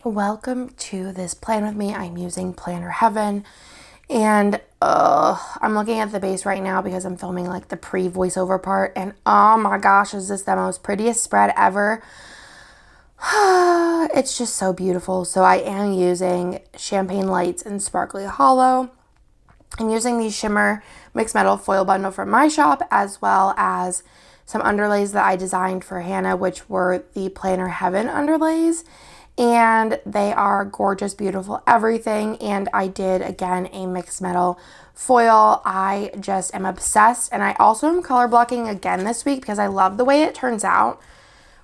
Welcome to this plan with me. I'm using Planner Heaven, and I'm looking at the base right now because I'm filming like the pre-voiceover part, and oh my gosh, is this the most prettiest spread ever. It's just so beautiful. So I am using Champagne Lights and Sparkly Hollow. I'm using the shimmer mixed metal foil bundle from my shop, as well as some underlays that I designed for Hannah, which were the Planner Heaven underlays. And they are gorgeous, beautiful, everything. And I did, again, a mixed metal foil. I just am obsessed. And I also am color blocking again this week because I love the way it turns out.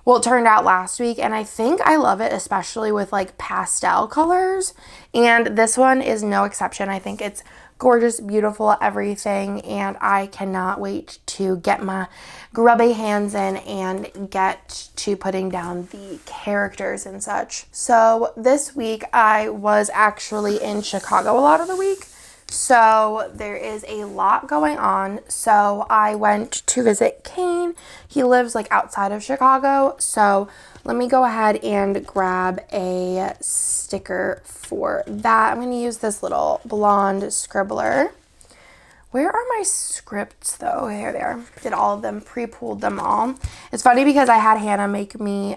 Well, it turned out last week, and I think I love it, especially with like pastel colors. And this one is no exception. I think it's gorgeous, beautiful, everything, and I cannot wait to get my grubby hands in and get to putting down the characters and such. So this week I was actually in Chicago a lot of the week. So there is a lot going on. So I went to visit Kane. He lives like outside of Chicago. So let me go ahead and grab a sticker for that. I'm going to use this little blonde scribbler. Where are my scripts though? Here they are. Did all of them, pre-pulled them all. It's funny because I had Hannah make me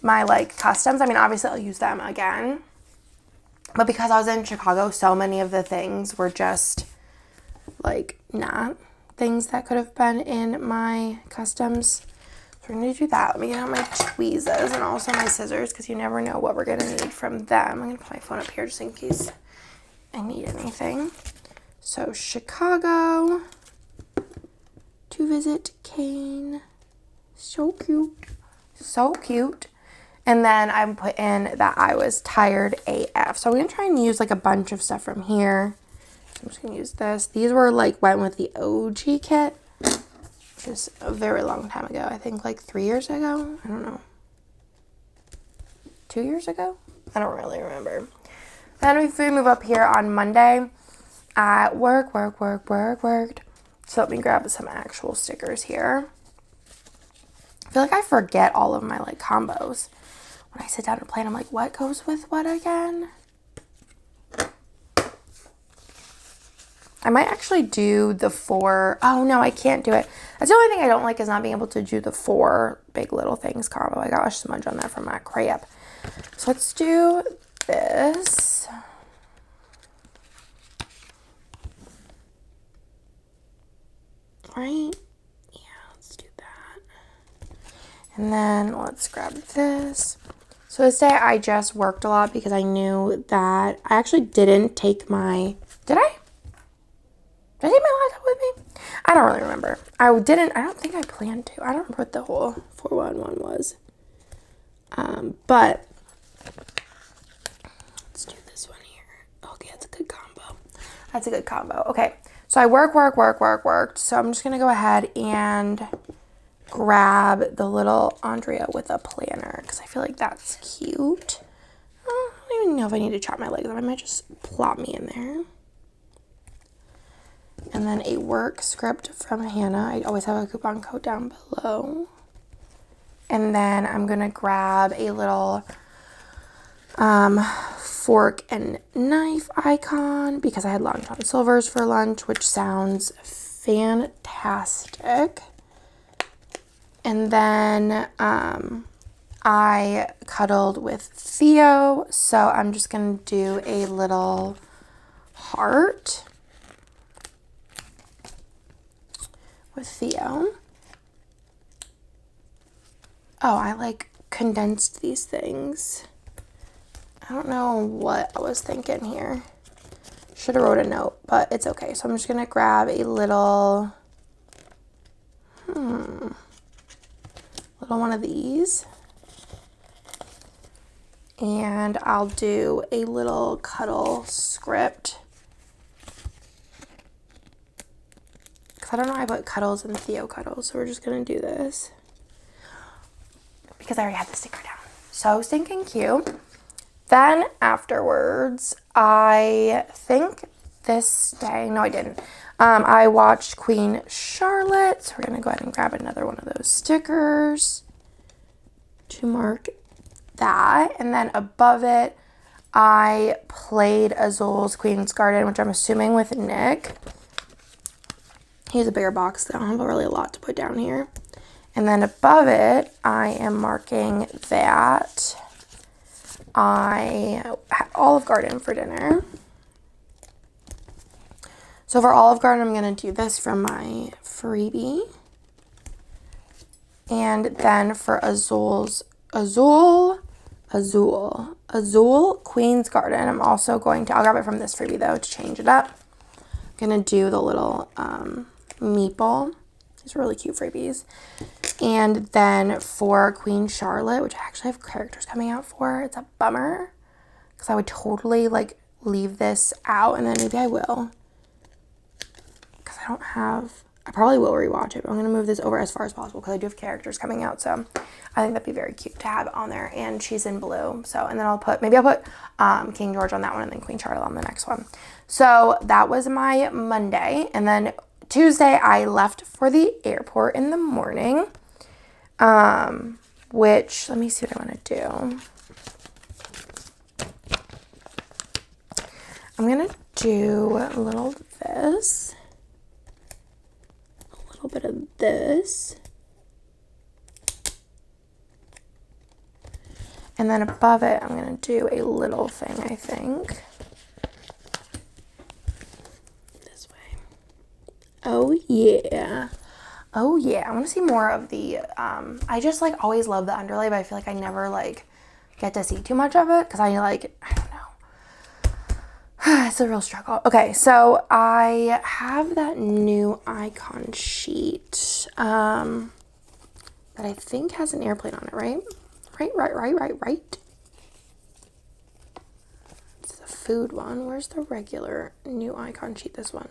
my like customs. I mean, obviously I'll use them again. But because I was in Chicago, so many of the things were just, like, not things that could have been in my customs. So we're going to do that. Let me get out my tweezers and also my scissors because you never know what we're going to need from them. I'm going to put my phone up here just in case I need anything. So, Chicago to visit Kane. So cute. So cute. And then I put in that I was tired AF. So I'm going to try and use like a bunch of stuff from here. So I'm just going to use this. These were like, went with the OG kit, which is a very long time ago. I think like 3 years ago. I don't know. 2 years ago? I don't really remember. Then we move up here on Monday. I worked. So let me grab some actual stickers here. I feel like I forget all of my like combos. When I sit down and plan, I'm like, what goes with what again? I might actually do the 4. Oh, no, I can't do it. That's the only thing I don't like is not being able to do the 4 big little things combo. I got a smudge on there from my crap. So let's do this. Right? Yeah, let's do that. And then let's grab this. So this day I just worked a lot because I knew that I actually didn't take my, did I? Did I take my laptop with me? I don't really remember. I don't think I planned to. I don't remember what the whole 411 was. But let's do this one here. Okay, that's a good combo. That's a good combo. Okay, so I worked. So I'm just going to go ahead and grab the little Andrea with a planner because I feel like that's cute. I don't even know if I need to chop my legs. I might just plop me in there. And then a work script from Hannah. I always have a coupon code down below. And then I'm going to grab a little fork and knife icon because I had Long John Silver's for lunch, which sounds fantastic. And then I cuddled with Theo, so I'm just going to do a little heart with Theo. Oh, I like condensed these things. I don't know what I was thinking here. Should have wrote a note, but it's okay. So I'm just going to grab a little one of these, and I'll do a little cuddle script because I don't know why I put cuddles and Theo cuddles, so we're just gonna do this because I already had the sticker down. So stinking cute. Then afterwards, I think this day, no I didn't, I watched Queen Charlotte, so we're gonna go ahead and grab another one of those stickers to mark that. And then above it, I played Azul's Queen's Garden, which I'm assuming with Nick. Here's a bigger box. I don't have really a lot to put down here. And then above it, I am marking that I had Olive Garden for dinner. So for Olive Garden, I'm going to do this from my freebie. And then for Azul Queen's Garden, I'm also going to, I'll grab it from this freebie though to change it up. I'm going to do the little meatball. These are really cute freebies. And then for Queen Charlotte, which I actually have characters coming out for, it's a bummer because I would totally like leave this out, and then maybe I will because I probably will rewatch it, but I'm going to move this over as far as possible because I do have characters coming out, so I think that'd be very cute to have on there. And she's in blue, so, and then I'll put King George on that one and then Queen Charlotte on the next one. So that was my Monday, and then Tuesday I left for the airport in the morning, which, let me see what I want to do. I'm going to do a little of this, a little bit of this, and then above it I'm going to do a little thing, I think. This way. Oh yeah. Oh yeah. I want to see more of the, I just like always love the underlay, but I feel like I never like get to see too much of it because I don't know. It's a real struggle. Okay, so I have that new icon sheet that I think has an airplane on it, right? Right. It's the food one. Where's the regular new icon sheet? This one.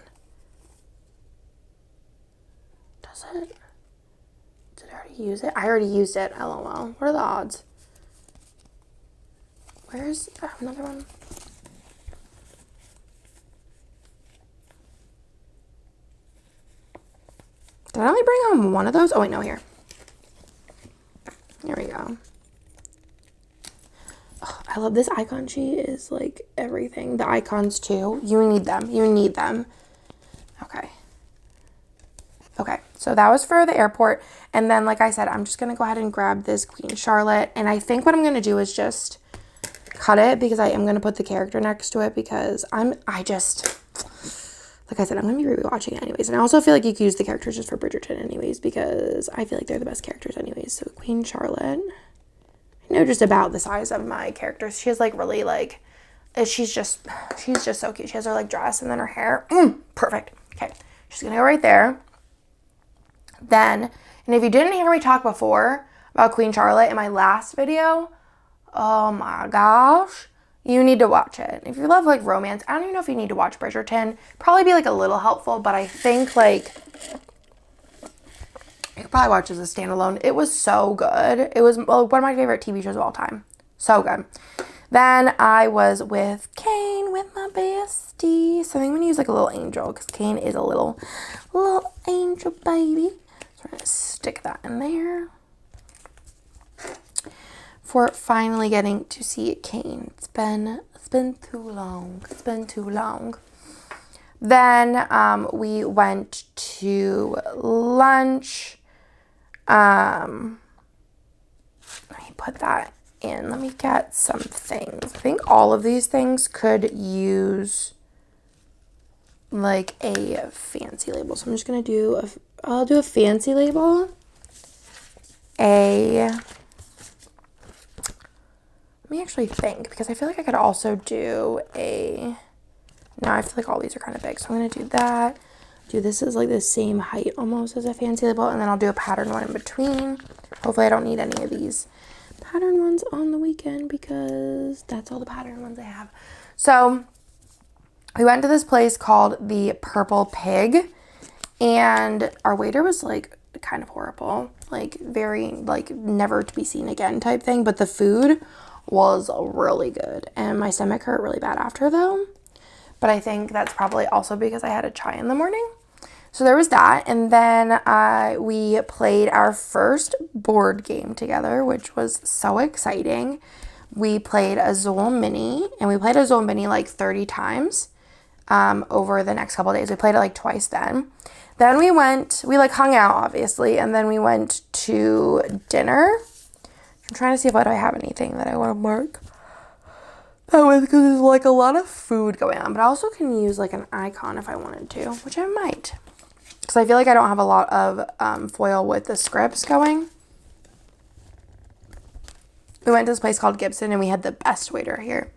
Does it? Did I already use it? I already used it. LOL. What are the odds? Where's another one? Did I only bring home one of those? Oh, wait, no, here. Here we go. Oh, I love this icon sheet. Is like everything. The icons, too. You need them. Okay, so that was for the airport. And then, like I said, I'm just going to go ahead and grab this Queen Charlotte. And I think what I'm going to do is just cut it because I am going to put the character next to it because like I said, I'm going to be rewatching it anyways. And I also feel like you could use the characters just for Bridgerton anyways because I feel like they're the best characters anyways. So Queen Charlotte. I know just about the size of my characters. She has like really like, she's just so cute. She has her like dress and then her hair. Perfect. Okay. She's going to go right there. Then, and if you didn't hear me talk before about Queen Charlotte in my last video, oh my gosh, you need to watch it. If you love like romance, I don't even know if you need to watch Bridgerton. Probably be like a little helpful, but I think like you could probably watch it as a standalone. It was so good. It was one of my favorite TV shows of all time. So good. Then I was with Kane, with my bestie. So I think I'm gonna use like a little angel because Kane is a little angel baby. So we're gonna stick that in there. For finally getting to see Kane. It's been too long. It's been too long. Then we went to lunch. Let me put that in. Let me get some things. I think all of these things could use like a fancy label. So I'm just gonna I'll do a fancy label. Let me actually think because I feel like I could also do no, I feel like all these are kind of big. So I'm going to do that. This is like the same height almost as a fancy label. And then I'll do a pattern one in between. Hopefully I don't need any of these pattern ones on the weekend because that's all the pattern ones I have. So we went to this place called the Purple Pig. And our waiter was like kind of horrible. Like very like never to be seen again type thing. But the food was really good. And my stomach hurt really bad after though. But I think that's probably also because I had a chai in the morning. So there was that. And then we played our first board game together, which was so exciting. We played Azul Mini, and we played Azul Mini like 30 times over the next couple of days. We played it like twice then. Then we like hung out, obviously, and then we went to dinner. I'm trying to see if I have anything that I want to mark that with, because there's like a lot of food going on. But I also can use like an icon if I wanted to, which I might. Because I feel like I don't have a lot of foil with the scripts going. We went to this place called Gibson, and we had the best waiter here.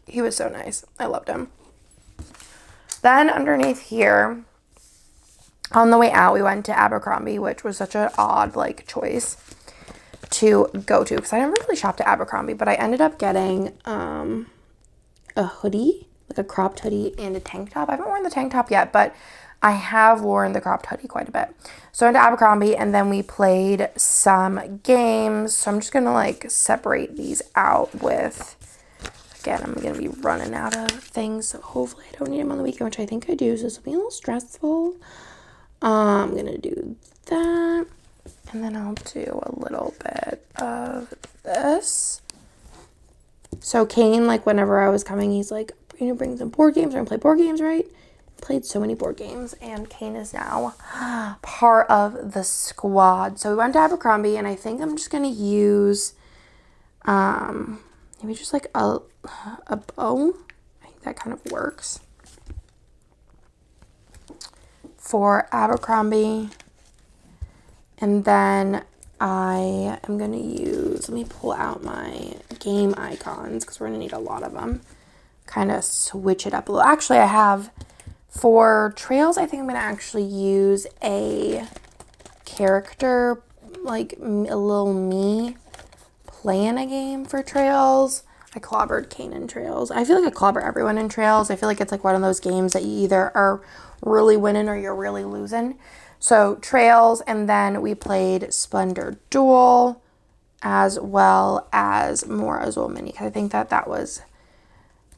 He was so nice. I loved him. Then underneath here, on the way out, we went to Abercrombie, which was such an odd like choice to go to, because I never really shopped at Abercrombie, but I ended up getting a hoodie, like a cropped hoodie, and a tank top. I haven't worn the tank top yet, but I have worn the cropped hoodie quite a bit. So I went to Abercrombie, and then we played some games. So I'm just gonna like separate these out with, again, I'm gonna be running out of things, so hopefully I don't need them on the weekend, which I think I do, so this will be a little stressful. I'm gonna do that, and then I'll do a little bit of this. So Kane, like whenever I was coming, he's like, "You're gonna bring some board games, we're gonna play board games, right?" Played so many board games, and Kane is now part of the squad. So we went to Abercrombie, and I think I'm just gonna use maybe just like a bow. I think that kind of works for Abercrombie. And then I am going to use, let me pull out my game icons, because we're going to need a lot of them. Kind of switch it up a little. Actually, I have, for trails, I think I'm going to actually use a character, like a little me playing a game for trails. I clobbered Kane in trails. I feel like I clobber everyone in trails. I feel like it's like one of those games that you either are really winning or you're really losing. So trails, and then we played Splendor Duel as well as more Azul Mini, because I think that was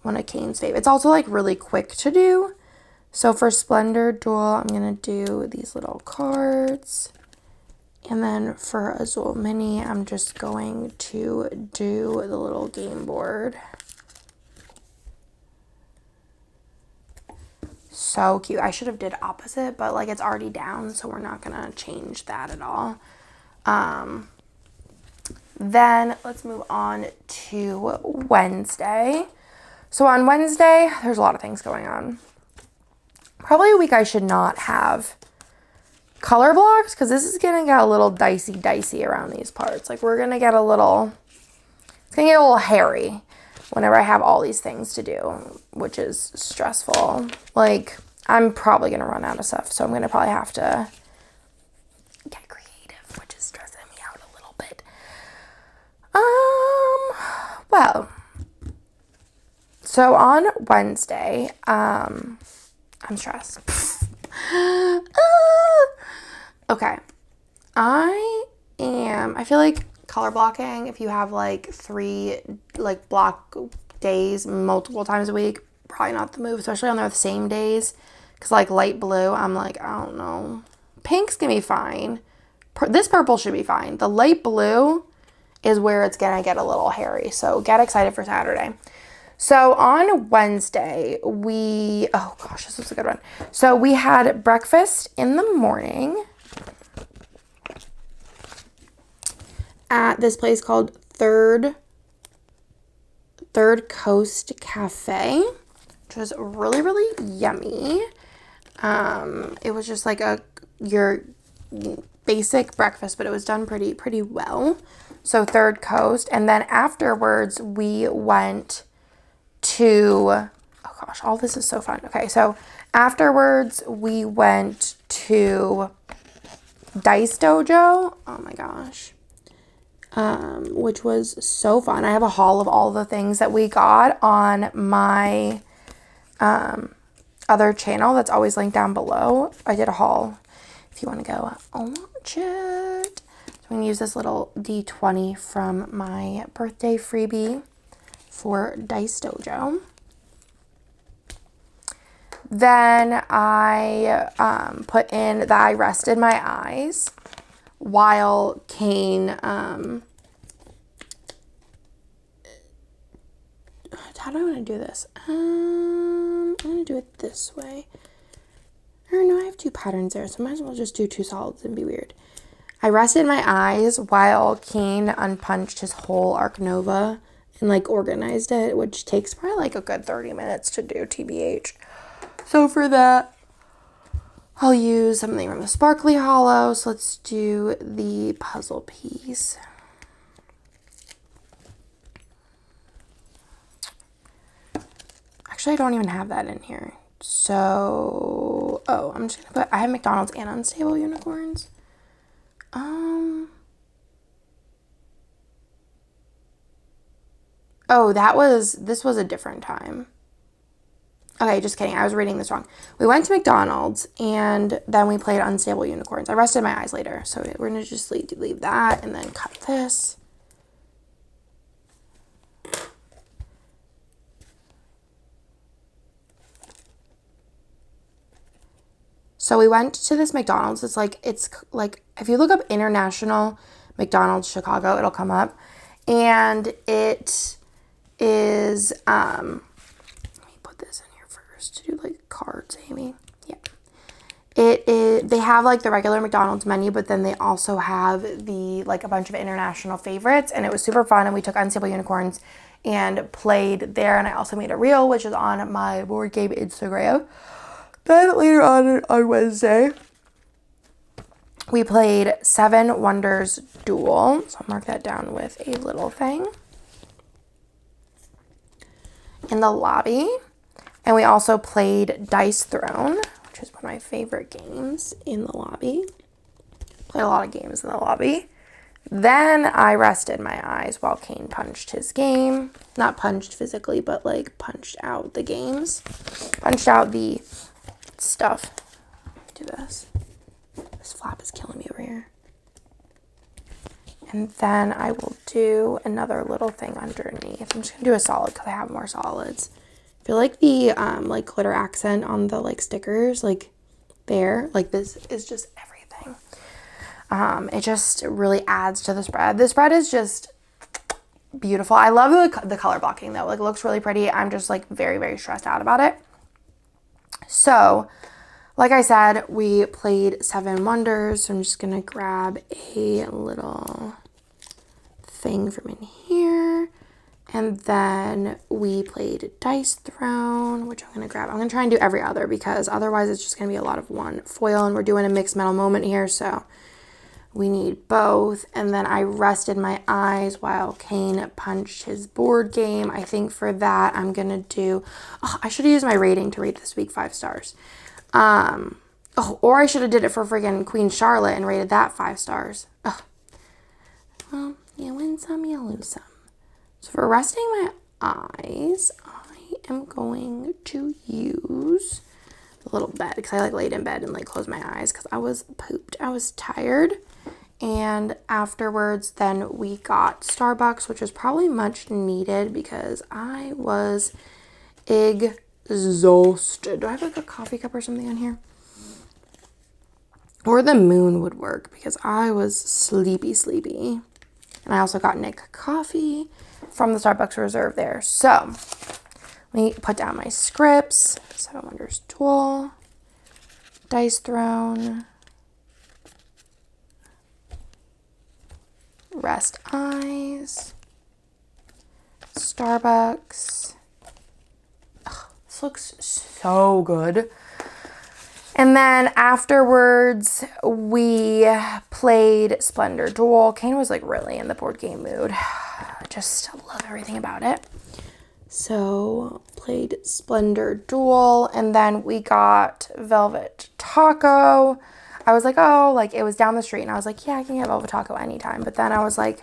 one of Kane's favorites. It's also like really quick to do. So for Splendor Duel, I'm going to do these little cards. And then for Azul Mini, I'm just going to do the little game board. So cute. I should have did opposite, but like it's already down, so we're not gonna change that at all. Then let's move on to Wednesday. So on Wednesday, there's a lot of things going on. Probably a week I should not have color blocks, because this is gonna get a little dicey around these parts. Like we're gonna get a little, it's gonna get a little hairy whenever I have all these things to do, which is stressful. Like, I'm probably going to run out of stuff, so I'm going to probably have to get creative, which is stressing me out a little bit. Well, so on Wednesday, I'm stressed. Okay. I feel like color blocking, if you have like 3 like block days multiple times a week, probably not the move, especially on the same days, because like light blue, I'm like, I don't know, pink's gonna be fine, this purple should be fine. The light blue is where it's gonna get a little hairy, so get excited for Saturday. So on Wednesday, oh gosh, this was a good one. So we had breakfast in the morning at this place called Third Coast Cafe, which was really, really yummy. It was just like your basic breakfast, but it was done pretty well. So Third Coast, and then afterwards we went to, oh gosh, all this is so fun. Okay, so afterwards we went to Dice Dojo. Oh my gosh. Which was so fun. I have a haul of all the things that we got on my other channel that's always linked down below. I did a haul if you want to go watch it. So I'm going to use this little D20 from my birthday freebie for Dice Dojo. Then I put in that I rested my eyes while Kane, how do I want to do this? I'm going to do it this way. Or no, I have 2 patterns there, so I might as well just do 2 solids and be weird. I rested my eyes while Kane unpunched his whole Arc Nova and like organized it, which takes probably like a good 30 minutes to do, TBH. So for that, I'll use something from the Sparkly Hollow. So let's do the puzzle piece. Actually, I don't even have that in here. So, I'm just gonna put, I have McDonald's and Unstable Unicorns. Oh, this was a different time. Okay, just kidding. I was reading this wrong. We went to McDonald's and then we played Unstable Unicorns. I rested my eyes later. So we're going to just leave that and then cut this. So we went to this McDonald's. It's like, if you look up International McDonald's Chicago, it'll come up. And it is, let me put this in here first to do like cards, Amy. Yeah. They have like the regular McDonald's menu, but then they also have like a bunch of international favorites, and it was super fun. And we took Unstable Unicorns and played there. And I also made a reel, which is on my board game Instagram. Then later on Wednesday, we played 7 Wonders Duel. So I'll mark that down with a little thing in the lobby. And we also played Dice Throne, which is one of my favorite games in the lobby. Played a lot of games in the lobby. Then I rested my eyes while Kane punched his game. Not punched physically, but like punched out the games. Punched out the stuff. Do this. This flap is killing me over here. And then I will do another little thing underneath. I'm just gonna do a solid because I have more solids. I feel like the like glitter accent on the like stickers, like there, like this is just everything. It just really adds to the spread. The spread is just beautiful. I love the color blocking though. Like it looks really pretty. I'm just like very, very stressed out about it. So, like I said, we played 7 Wonders. So I'm just going to grab a little thing from in here. And then we played Dice Throne, which I'm going to grab. I'm going to try and do every other because otherwise it's just going to be a lot of one foil. And we're doing a mixed metal moment here, so we need both. And then I rested my eyes while Kane punched his board game. I think for that I'm going to do... Oh, I should have used my rating to rate this week 5 stars. Or I should have did it for friggin' Queen Charlotte and rated that 5 stars. Oh. Well, you win some, you lose some. So for resting my eyes, I am going to use the little bed because I like laid in bed and like closed my eyes because I was pooped. I was tired. And afterwards, then we got Starbucks, which was probably much needed because I was exhausted. Do I have like a coffee cup or something on here? Or the moon would work because I was sleepy. And I also got Nick coffee from the Starbucks Reserve there. So, let me put down my scripts. 7 Wonders Duel. Dice Throne. Rest eyes. Starbucks. Ugh, this looks so good. And then afterwards, we played Splendor Duel. Kane was like really in the board game mood. Just love everything about it. So played Splendor Duel, and then we got Velvet Taco. I was like, oh, like it was down the street, and I was like, yeah, I can get Velvet Taco anytime. But then I was like,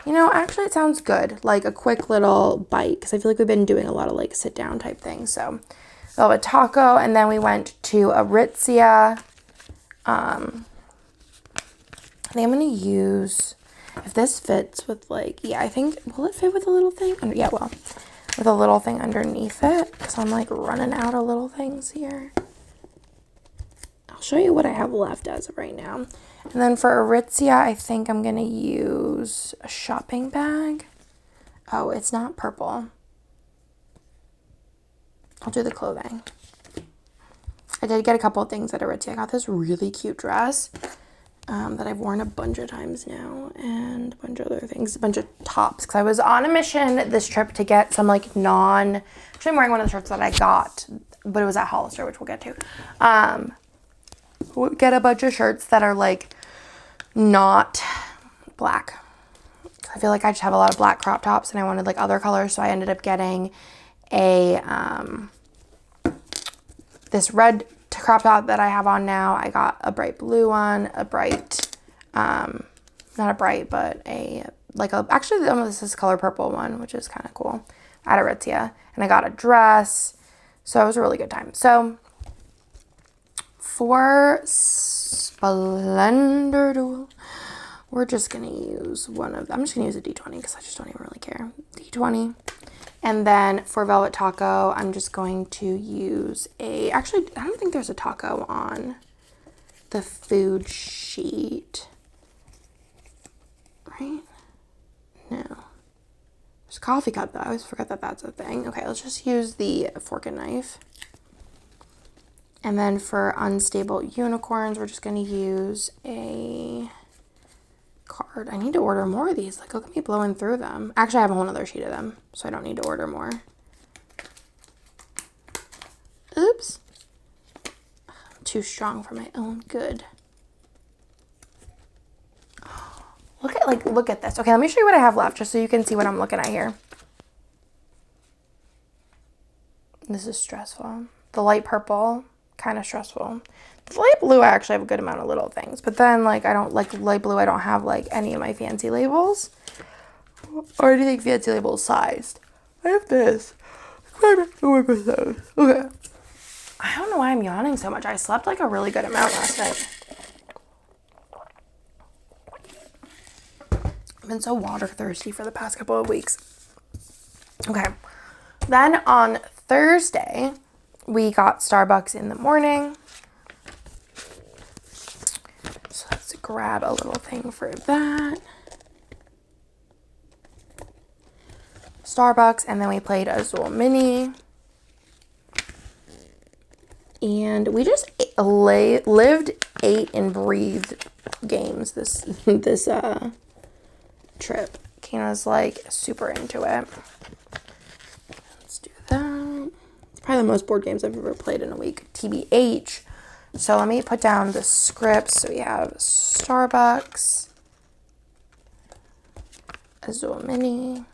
you know, actually it sounds good. Like a quick little bite, because I feel like we've been doing a lot of like sit down type things. So Velvet Taco, and then we went to Aritzia. I think I'm going to use, if this fits with like, yeah, I think, will it fit with a little thing? Yeah, well, with a little thing underneath it because I'm like running out of little things here. I'll show you what I have left as of right now. And then for Aritzia, I think I'm going to use a shopping bag. Oh, it's not purple. I'll do the clothing. I did get a couple of things at Aritzia. I got this really cute dress that I've worn a bunch of times now, and a bunch of other things, a bunch of tops. Because I was on a mission this trip to get some like actually I'm wearing one of the shirts that I got, but it was at Hollister, which we'll get to. We'll get a bunch of shirts that are like not black. I feel like I just have a lot of black crop tops and I wanted like other colors, so I ended up getting a this red crop top that I have on now. I got a bright blue one, a bright not a bright, but actually this is color purple one, which is kind of cool, at Aritzia. And I got a dress, so it was a really good time. So for Splendor Duel, we're just going to use I'm just going to use a D20 because I just don't even really care. D20. And then for Velvet Taco, I'm just going to use actually, I don't think there's a taco on the food sheet. Right? No. There's a coffee cup, though. I always forget that that's a thing. Okay, let's just use the fork and knife. And then for Unstable Unicorns, we're just going to use a card. I need to order more of these. Like, look at me blowing through them. Actually, I have a whole other sheet of them, so I don't need to order more. Oops. I'm too strong for my own good. Look at this. Okay, let me show you what I have left, just so you can see what I'm looking at here. This is stressful. The light purple, kind of stressful. The light blue, I actually have a good amount of little things. But then, like, I don't, like, light blue, I don't have, like, any of my fancy labels. Or anything fancy labels sized. I have this. I work with those. Okay. I don't know why I'm yawning so much. I slept, like, a really good amount last night. I've been so water thirsty for the past couple of weeks. Okay. Then on Thursday, we got Starbucks in the morning. So let's grab a little thing for that. Starbucks, and then we played Azul Mini. And we just lived, ate, and breathed games this trip. Kana's like super into it. Let's do that. It's probably the most board games I've ever played in a week, TBH. So let me put down the scripts. So we have Starbucks, Azul Mini.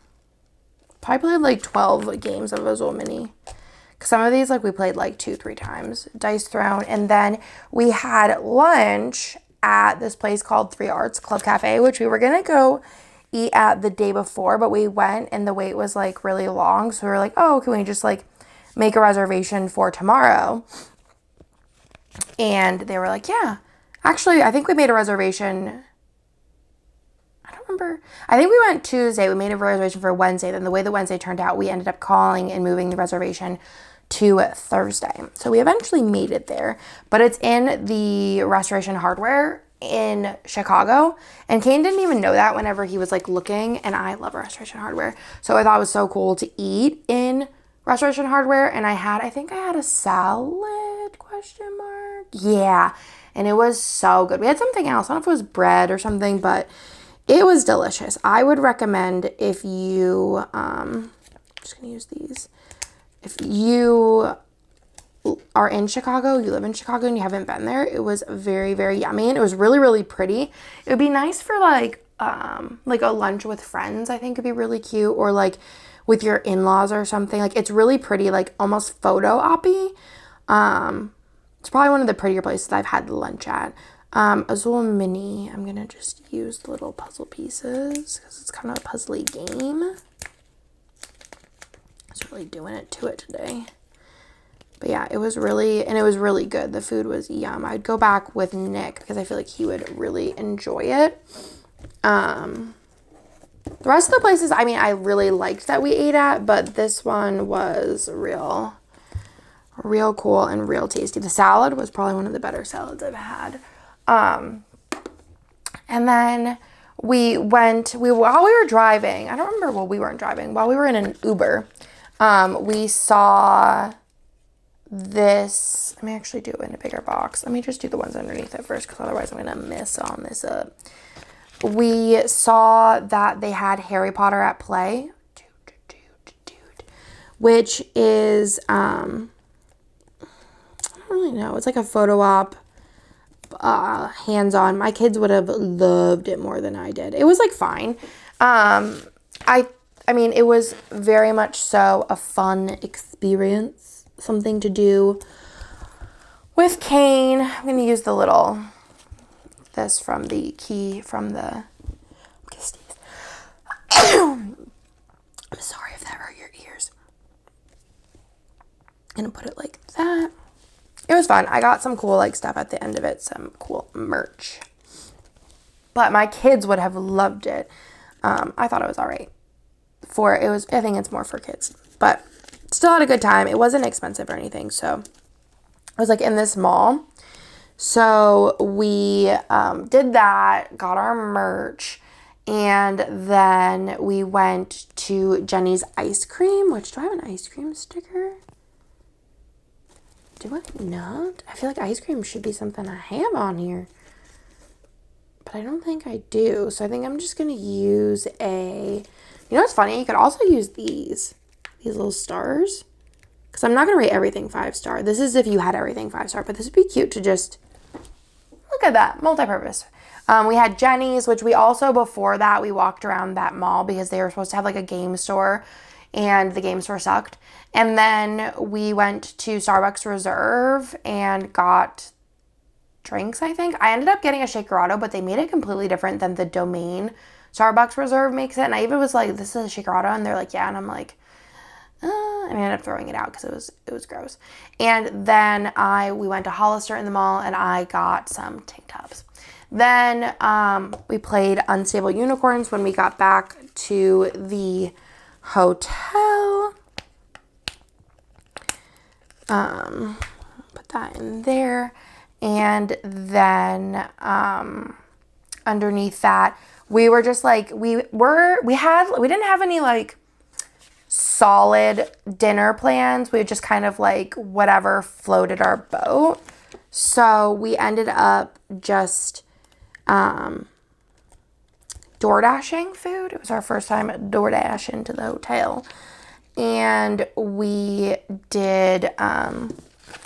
Probably played like 12 games of Azul Mini. Because some of these, like, we played like 2-3 times. Dice Throne. And then we had lunch at this place called 3 Arts Club Cafe, which we were going to go eat at the day before, but we went and the wait was like really long. So we were like, oh, can we just like make a reservation for tomorrow? And they were like, yeah. Actually, I think we made a reservation. I don't remember. I think we went Tuesday. We made a reservation for Wednesday. Then the way the Wednesday turned out, we ended up calling and moving the reservation to Thursday. So we eventually made it there. But it's in the Restoration Hardware in Chicago. And Kane didn't even know that whenever he was like looking. And I love Restoration Hardware. So I thought it was so cool to eat in Restoration Hardware. And I think I had a salad, question mark. Yeah. And it was so good. We had something else. I don't know if it was bread or something, but it was delicious. I would recommend if you, I'm just going to use these. If you are in Chicago, you live in Chicago and you haven't been there, it was very, very yummy. And it was really, really pretty. It would be nice for like a lunch with friends. I think it'd be really cute. Or like with your in-laws or something. Like it's really pretty, like almost photo op-y. It's probably one of the prettier places I've had lunch at. Azul Mini, I'm going to just use the little puzzle pieces because it's kind of a puzzly game. It's really doing it to it today. But yeah, it was really good. The food was yum. I'd go back with Nick because I feel like he would really enjoy it. The rest of the places, I mean, I really liked that we ate at, but this one was real cool and real tasty. The salad was probably one of the better salads I've had. And then while we were driving, I don't remember, well, we weren't driving, while we were in an Uber, we saw this. Let me actually do it in a bigger box. Let me just do the ones underneath it first, because otherwise I'm going to mess all this up. We saw that they had Harry Potter at Play, which is, I don't really know. It's like a photo op, hands-on. My kids would have loved it more than I did. It was like fine. I mean, it was very much so a fun experience, something to do with Kane. I'm going to use this from the key from the I'm sorry if that hurt your ears. I'm going to put it like that. It was fun. I got some cool like stuff at the end of it, some cool merch. But my kids would have loved it. I thought it was all right. I think it's more for kids, but still had a good time. It wasn't expensive or anything. So it was like in this mall. So we did that, got our merch, and then we went to Jenny's Ice Cream, which, do I have an ice cream sticker? Do I not? I feel like ice cream should be something I have on here, but I don't think I do. So I think I'm just going to use you know what's funny? You could also use these little stars, because I'm not going to rate everything 5-star. This is if you had everything 5-star, but this would be cute to just, look at that, multi-purpose. We had Jenny's, which we also, before that, we walked around that mall because they were supposed to have like a game store, and the game store sucked. And then we went to Starbucks Reserve and got drinks, I think. I ended up getting a Shakerado, but they made it completely different than the Domain Starbucks Reserve makes it. And I even was like, this is a Shakerado, and they're like, yeah. And I'm like, I ended up throwing it out because it was gross. And then we went to Hollister in the mall, and I got some tank tops. Then we played Unstable Unicorns when we got back to the hotel. Put that in there. And then underneath that, we were just like, we didn't have any like solid dinner plans. We just kind of like whatever floated our boat. So we ended up just DoorDashing food. It was our first time at DoorDashing to the hotel. And we did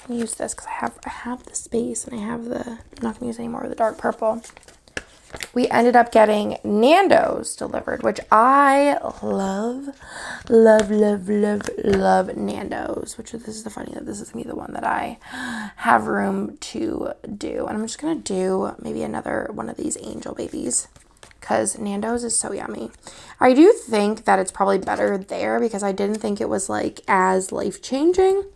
use this because I have the space, and I'm not gonna use any more of the dark purple. We ended up getting Nando's delivered, which I love Nando's, which this is the funny that this is gonna be the one that I have room to do. And I'm just gonna do maybe another one of these angel babies, because Nando's is so yummy. I do think that it's probably better there because I didn't think it was like as life-changing,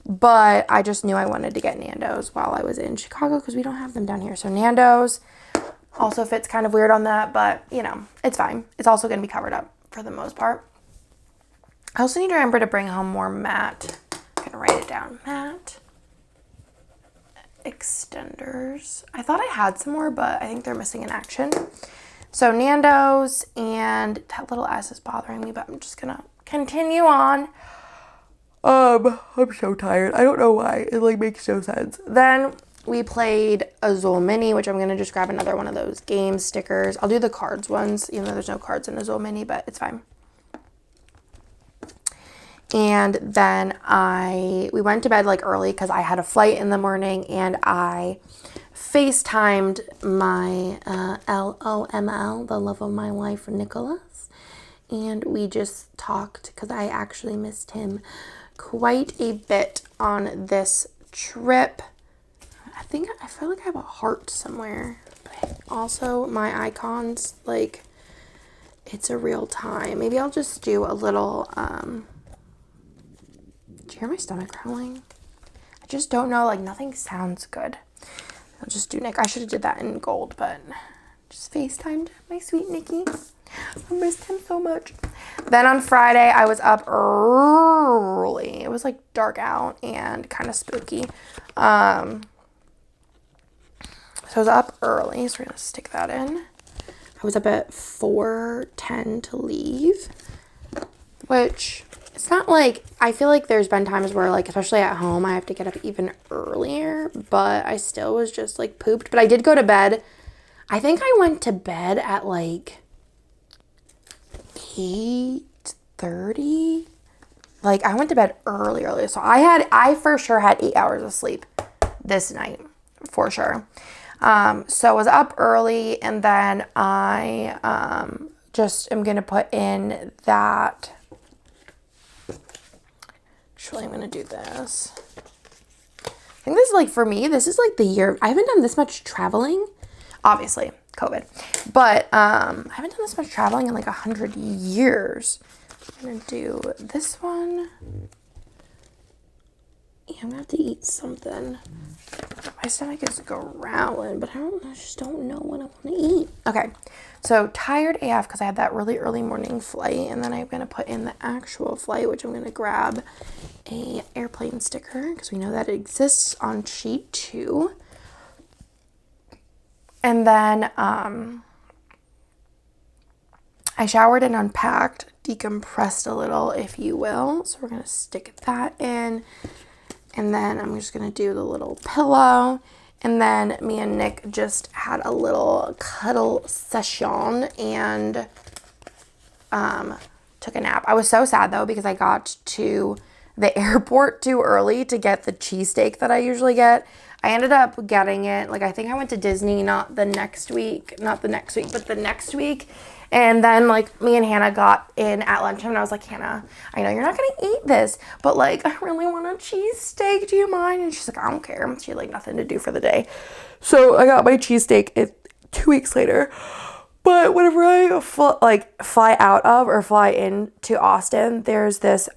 but I just knew I wanted to get Nando's while I was in Chicago because we don't have them down here. So Nando's also fits kind of weird on that, but you know, it's fine. It's also going to be covered up for the most part. I also need to remember to bring home more matte. I'm going to write it down. Matte extenders. I thought I had some more, but I think they're missing in action. So Nando's, and that little S is bothering me, but I'm just going to continue on. I'm so tired. I don't know why. It like makes no sense. Then we played Azul Mini, which I'm going to just grab another one of those game stickers. I'll do the cards ones, even though there's no cards in Azul Mini, but it's fine. And then we went to bed like early because I had a flight in the morning, and I FaceTimed my LOML, the love of my life, Nicholas. And we just talked because I actually missed him quite a bit on this trip. I feel like I have a heart somewhere, but also my icons, like, it's a real time. Maybe I'll just do a little, do you hear my stomach growling? I just don't know, like, nothing sounds good. I'll just do Nick. I should have did that in gold, but just FaceTimed my sweet Nikki. I missed him so much. Then on Friday, I was up early. It was like dark out and kind of spooky. So I was up early, so we're gonna stick that in. I was up at 4:10 to leave, which it's not like, I feel like there's been times where, like, especially at home, I have to get up even earlier, but I still was just like pooped. But I did go to bed. I think I went to bed at like 8:30. Like, I went to bed early. So I for sure had 8 hours of sleep this night, for sure. So I was up early, and then I just am going to put in that. Actually, I'm going to do this. I think this is like, for me, this is like the year. I haven't done this much traveling. Obviously, COVID. But I haven't done this much traveling in like 100 years. I'm going to do this one. Yeah, I'm going to have to eat something. My stomach is growling, but I just don't know what I want to eat. Okay, so tired AF because I had that really early morning flight, and then I'm going to put in the actual flight, which I'm going to grab a airplane sticker because we know that it exists on sheet 2. And then I showered and unpacked, decompressed a little, if you will. So we're going to stick that in. And then I'm just going to do the little pillow. And then me and Nick just had a little cuddle session and took a nap. I was so sad, though, because I got to the airport too early to get the cheesesteak that I usually get. I ended up getting it, like, I think I went to Disney not the next week, but the next week. And then, like, me and Hannah got in at lunchtime, and I was like, Hannah, I know you're not going to eat this, but, like, I really want a cheesesteak. Do you mind? And she's like, I don't care. She had, like, nothing to do for the day. So I got my cheesesteak 2 weeks later. But whenever I fly out of or fly into Austin, there's this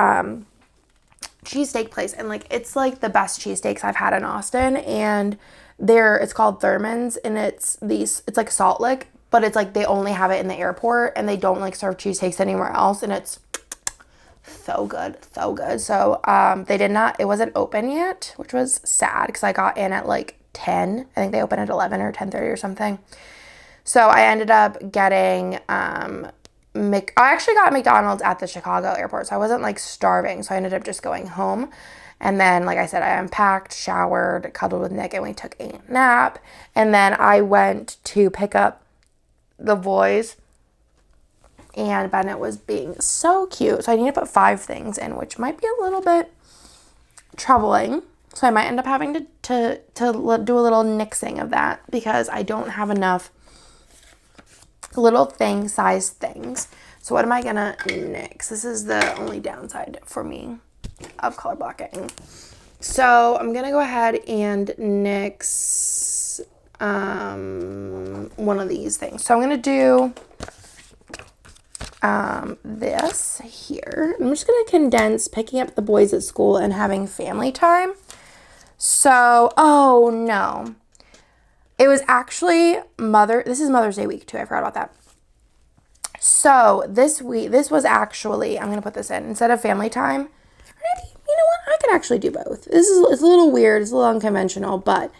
cheesesteak place. And, like, it's, like, the best cheesesteaks I've had in Austin. And it's called Thurman's, and it's like Salt Lick. But it's like they only have it in the airport, and they don't like serve cheesesteaks anywhere else, and it's so good, so good. So it wasn't open yet, which was sad because I got in at like 10. I think they open at 11 or 10:30 or something. So I ended up getting I actually got McDonald's at the Chicago airport, so I wasn't like starving. So I ended up just going home. And then, like I said, I unpacked, showered, cuddled with Nick, and we took a nap. And then I went to pick up the boys, and Bennett was being so cute. So I need to put 5 things in, which might be a little bit troubling. So I might end up having to do a little nixing of that because I don't have enough little size things. So what am I gonna nix? This is the only downside for me of color blocking. So I'm gonna go ahead and nix one of these things. So I'm gonna do this here. I'm just gonna condense picking up the boys at school and having family time. So, oh no, it was actually this is Mother's Day week too. I forgot about that. So this was actually, I'm gonna put this in instead of family time. You know what? I can actually do both. It's a little weird. It's a little unconventional, but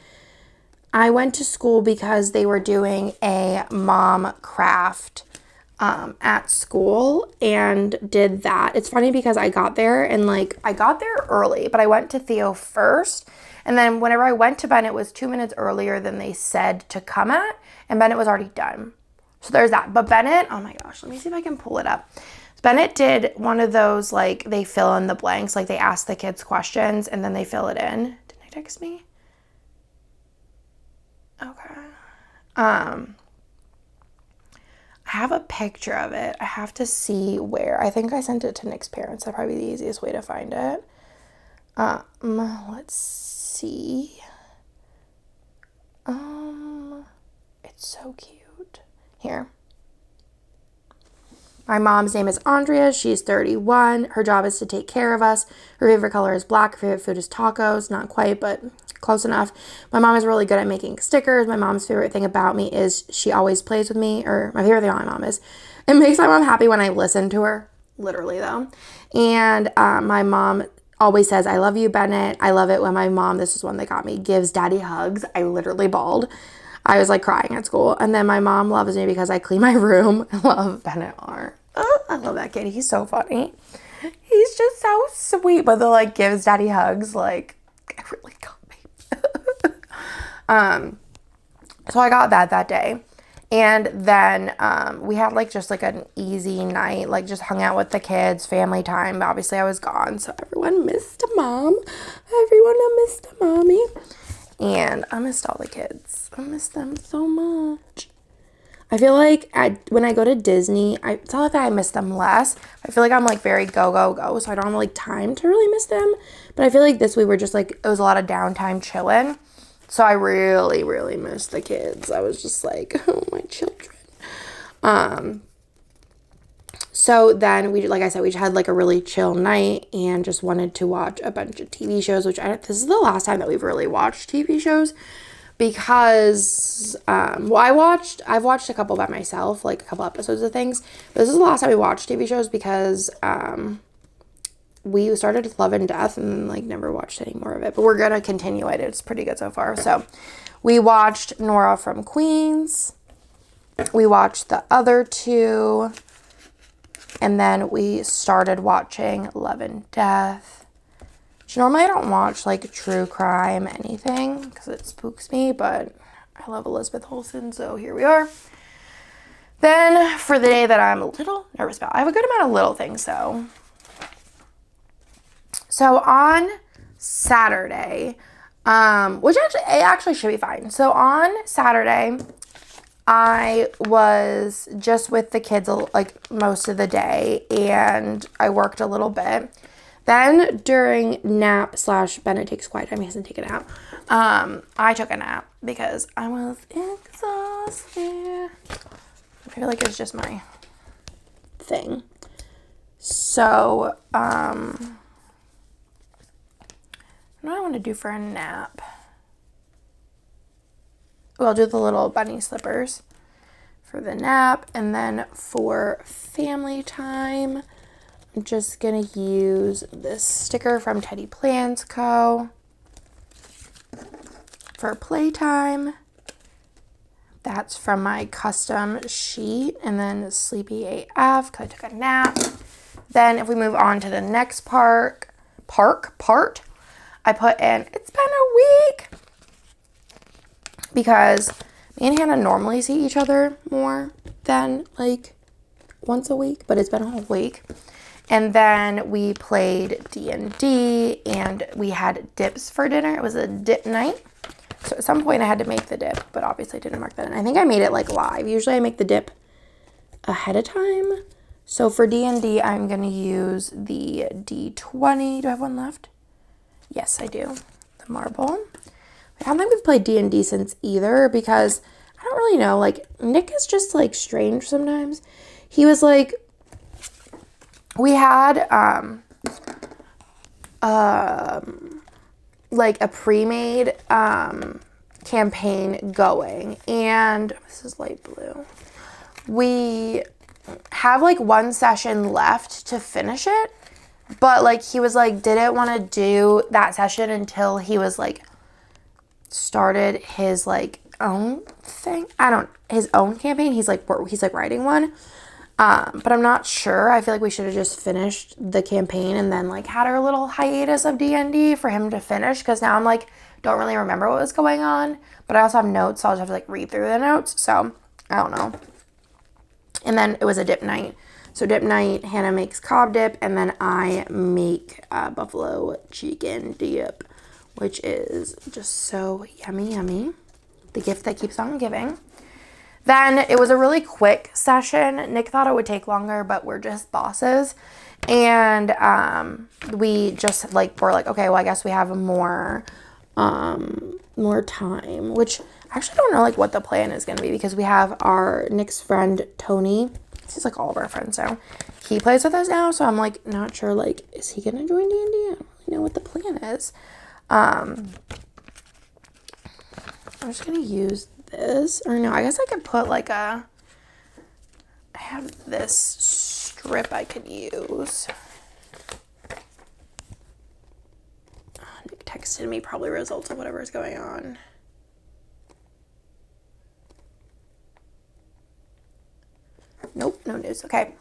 I went to school because they were doing a mom craft at school and did that. It's funny because I got there early, but I went to Theo first. And then whenever I went to Bennett, it was 2 minutes earlier than they said to come at, and Bennett was already done. So there's that. But Bennett, oh my gosh, let me see if I can pull it up. Bennett did one of those, like, they fill in the blanks, like they ask the kids questions and then they fill it in. Did I text me? Okay. I have a picture of it. I have to see where. I think I sent it to Nick's parents. That'd probably be the easiest way to find it. Let's see. It's so cute. Here. My mom's name is Andrea. She's 31. Her job is to take care of us. Her favorite color is black. Her favorite food is tacos. Not quite, but close enough. My mom is really good at making stickers. My mom's favorite thing about me is she always plays with me, or my favorite thing about my mom is It makes my mom happy when I listen to her, literally though. And my mom always says, I love you, Bennett. I love it when my mom, this is one that got me, gives daddy hugs. I literally bawled. I was like crying at school. And then my mom loves me because I clean my room. I love Bennett R. Oh, I love that kid. He's so funny. He's just so sweet. But the like gives daddy hugs, like, it really got me. So I got that day. And then we had like just like an easy night, like just hung out with the kids, family time. Obviously I was gone, so everyone missed mom. Everyone missed mommy. And I missed all the kids. I missed them so much. I feel like when I go to Disney, it's not like I miss them less. I feel like I'm like very go, go, go, so I don't have like time to really miss them. But I feel like this week we're just like, it was a lot of downtime chilling. So I really, really missed the kids. I was just like, oh, my children. So then like I said, we just had like a really chill night and just wanted to watch a bunch of TV shows, which this is the last time that we've really watched TV shows because, I've watched a couple by myself, like a couple episodes of things, but this is the last time we watched TV shows because, we started Love and Death and like never watched any more of it, but we're gonna continue it. It's pretty good so far. So we watched Nora from Queens. We watched the other two. And then we started watching Love and Death. Which normally I don't watch like true crime, anything, because it spooks me, but I love Elizabeth Olsen, so here we are. Then for the day that I'm a little nervous about, I have a good amount of little things, though. So on Saturday, which actually should be fine. So on Saturday, I was just with the kids like most of the day and I worked a little bit. Then during nap / Bennett takes quiet time, he hasn't taken a nap. I took a nap because I was exhausted. I feel like it's just my thing. So, what do I want to do for a nap? Well, I'll do the little bunny slippers for the nap. And then for family time, I'm just going to use this sticker from Teddy Plans Co. for playtime. That's from my custom sheet. And then Sleepy AF because I took a nap. Then if we move on to the next part, I put in, it's been a week. Because me and Hannah normally see each other more than like once a week, but it's been a whole week. And then we played D&D and we had dips for dinner. It was a dip night. So at some point I had to make the dip, but obviously I didn't mark that in. I think I made it like live. Usually I make the dip ahead of time. So for D&D, I'm going to use the D20. Do I have one left? Yes, I do. The marble. I don't think we've played D&D since either because I don't really know. Like, Nick is just, like, strange sometimes. He was, like, we had, like, a pre-made, campaign going. And this is light blue. We have, like, one session left to finish it. But, like, he was, like, didn't want to do that session until he was, like, started his, like, own thing. His own campaign. He's, like, writing one. But I'm not sure. I feel like we should have just finished the campaign and then, like, had our little hiatus of D&D for him to finish. Because now I'm, like, don't really remember what was going on. But I also have notes, so I'll just have to, like, read through the notes. So, I don't know. And then it was a dip night. So dip night, Hannah makes Cobb dip, and then I make buffalo chicken dip, which is just so yummy, yummy. The gift that keeps on giving. Then it was a really quick session. Nick thought it would take longer, but we're just bosses. And we just like, we're like, okay, well, I guess we have more time, which I actually don't know like what the plan is going to be because we have our Nick's friend, Tony. He's like all of our friends, so he plays with us now. So I'm like not sure, like, is he gonna join D&D? I don't really know what the plan is. I'm just gonna use this, or no, I guess I could put like a I have this strip I could use. Nick texted me, probably results of whatever is going on. Nope, no news. Okay.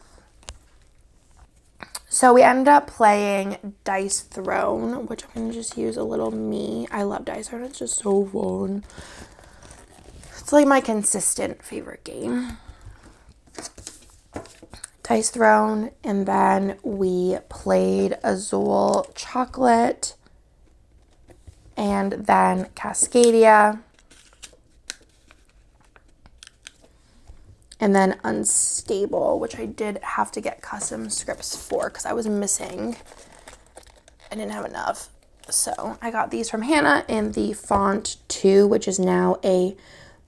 So we ended up playing Dice Throne, which I'm going to just use a little me. I love Dice Throne. It's just so fun. It's like my consistent favorite game. Dice Throne, and then we played Azul Chocolate, and then Cascadia, and then Unstable, which I did have to get custom scripts for because I was missing. I didn't have enough. So I got these from Hannah in the font 2, which is now a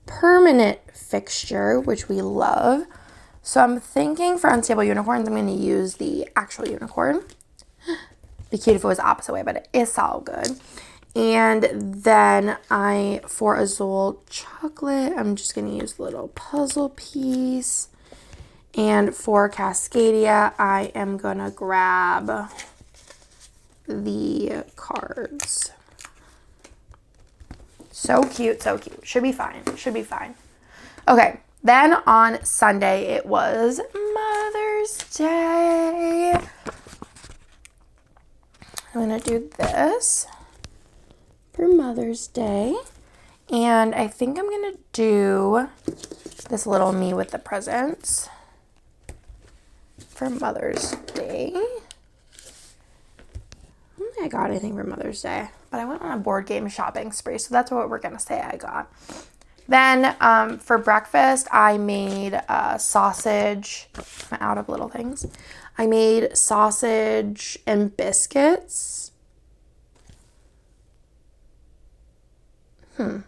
permanent fixture, which we love. So I'm thinking for Unstable Unicorns, I'm going to use the actual unicorn. Be cute if it was the opposite way, but it is all good. And then for Azul Chocolate, I'm just going to use a little puzzle piece. And for Cascadia, I am going to grab the cards. So cute, so cute. Should be fine. Should be fine. Okay, then on Sunday, it was Mother's Day. I'm going to do this for Mother's Day. And I think I'm going to do this little me with the presents for Mother's Day. I don't think I got anything for Mother's Day, but I went on a board game shopping spree, so that's what we're going to say I got. Then for breakfast, I made sausage. I'm out of little things. I made sausage and biscuits. Oh,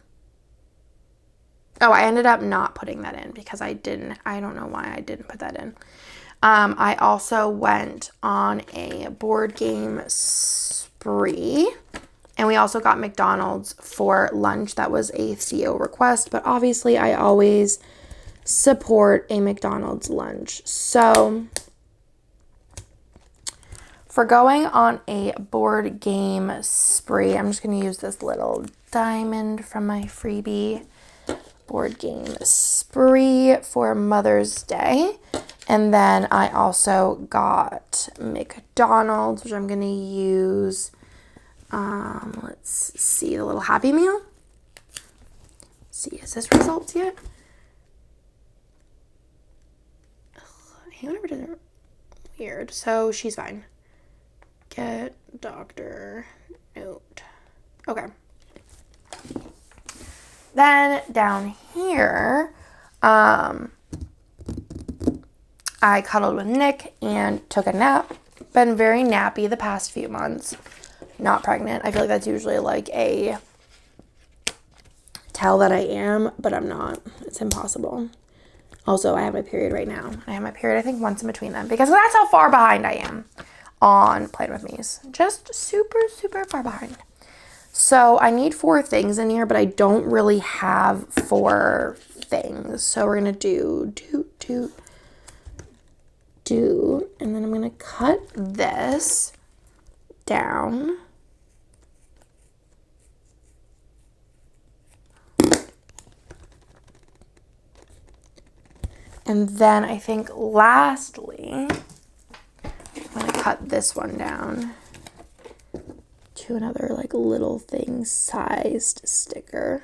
I ended up not putting that in because I don't know why I didn't put that in. I also went on a board game spree, and we also got McDonald's for lunch. That was a Theo request, but obviously I always support a McDonald's lunch. So for going on a board game spree, I'm just going to use this little diamond from my freebie board game spree for Mother's Day. And then I also got McDonald's, which I'm going to use, let's see, the little Happy Meal. Let's see, is this results yet? Whoever does it weird. So she's fine. Get doctor note. Okay. Then down here, I cuddled with Nick and took a nap. Been very nappy the past few months. Not pregnant. I feel like that's usually like a tell that I am, but I'm not. It's impossible. Also, I have my period right now. I have my period, I think, once in between them because that's how far behind I am on Plan With Me's. Just super, super far behind. So I need 4 things in here, but I don't really have 4 things. So we're going to do, and then I'm going to cut this down. And then I think lastly, I'm going to cut this one down to another like little thing sized sticker.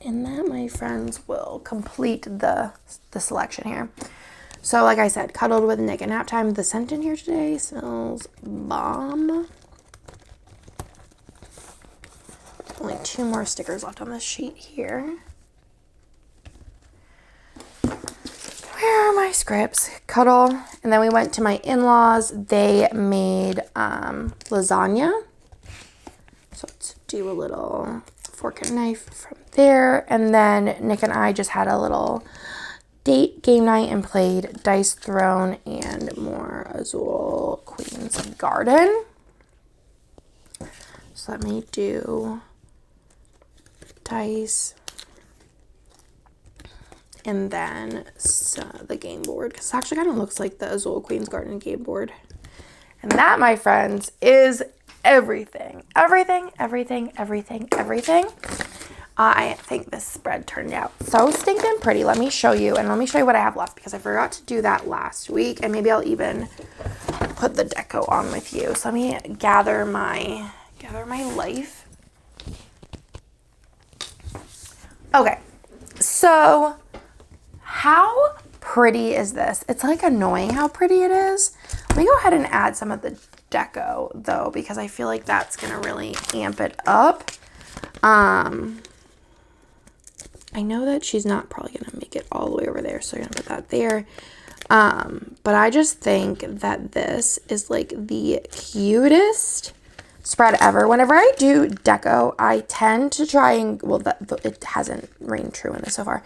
And that, my friends, will complete the selection here. So like I said, cuddled with Nick at nap time. The scent in here today smells bomb. Only 2 more stickers left on this sheet here. Where are my scripts? Cuddle. And then we went to my in-laws. They made lasagna. So let's do a little fork and knife from there. And then Nick and I just had a little date game night and played Dice Throne and more Azul Queen's Garden. So let me do Dice And then the game board, because it actually kind of looks like the Azul Queen's Garden game board. And that, my friends, is everything. Everything, everything, everything, everything. I think this spread turned out so stinking pretty. Let me show you, and let me show you what I have left, because I forgot to do that last week, and maybe I'll even put the deco on with you. So let me gather my life. Okay, so how pretty is this? It's like annoying how pretty it is. Let me go ahead and add some of the deco though, because I feel like that's gonna really amp it up. I know that she's not probably gonna make it all the way over there, so I'm gonna put that there. But I just think that this is like the cutest spread ever. Whenever I do deco, I tend to try and, well, it hasn't rained true in this so far,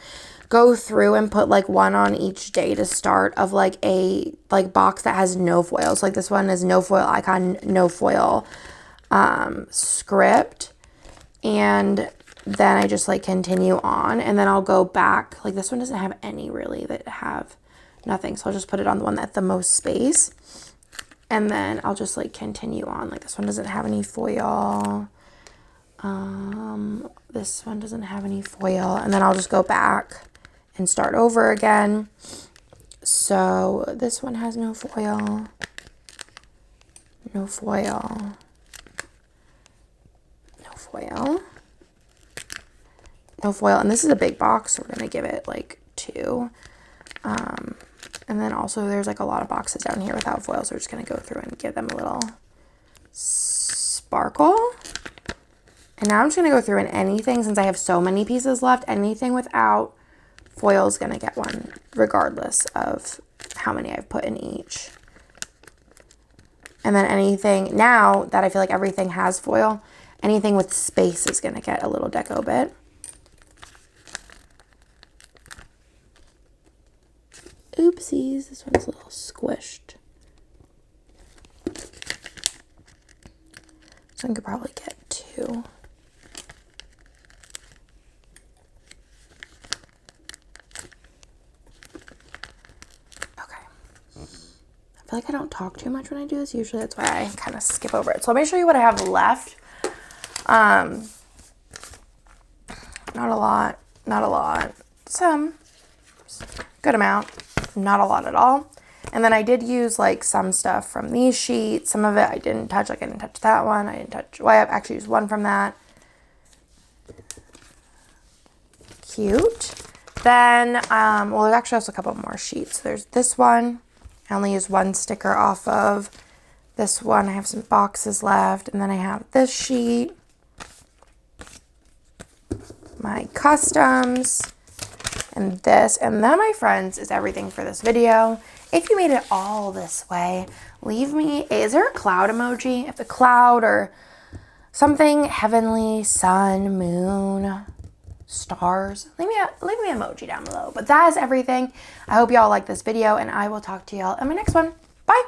go through and put like one on each day to start of like a box that has no foils. Like this one is no foil icon, no foil script, and then I just like continue on, and then I'll go back. Like this one doesn't have any really that have nothing, so I'll just put it on the one that's the most space, and then I'll just like continue on. Like this one doesn't have any foil, this one doesn't have any foil, and then I'll just go back and start over again. So this one has no foil, no foil, no foil, no foil, and this is a big box, so we're gonna give it like 2. And then also there's like a lot of boxes down here without foil, so we're just gonna go through and give them a little sparkle. And now I'm just gonna go through and anything, since I have so many pieces left, anything without foil is gonna get one regardless of how many I've put in each. And then anything, now that I feel like everything has foil, anything with space is gonna get a little deco bit. Oopsies, this one's a little squished. So I could probably get 2. Okay. I feel like I don't talk too much when I do this. Usually that's why I kind of skip over it. So let me show you what I have left. Not a lot. Some. Good amount. Not a lot at all. And then I did use like some stuff from these sheets. Some of it I didn't touch. Like I didn't touch that one. I didn't touch, well, I actually used one from that. Cute. Then, well, there's actually also a couple more sheets. There's this one. I only used one sticker off of. This one, I have some boxes left. And then I have this sheet. My customs. And this, and that, my friends, is everything for this video. If you made it all this way, leave me, is there a cloud emoji? If the cloud or something heavenly, sun, moon, stars, leave me an emoji down below. But that is everything. I hope y'all like this video, and I will talk to y'all in my next one. Bye.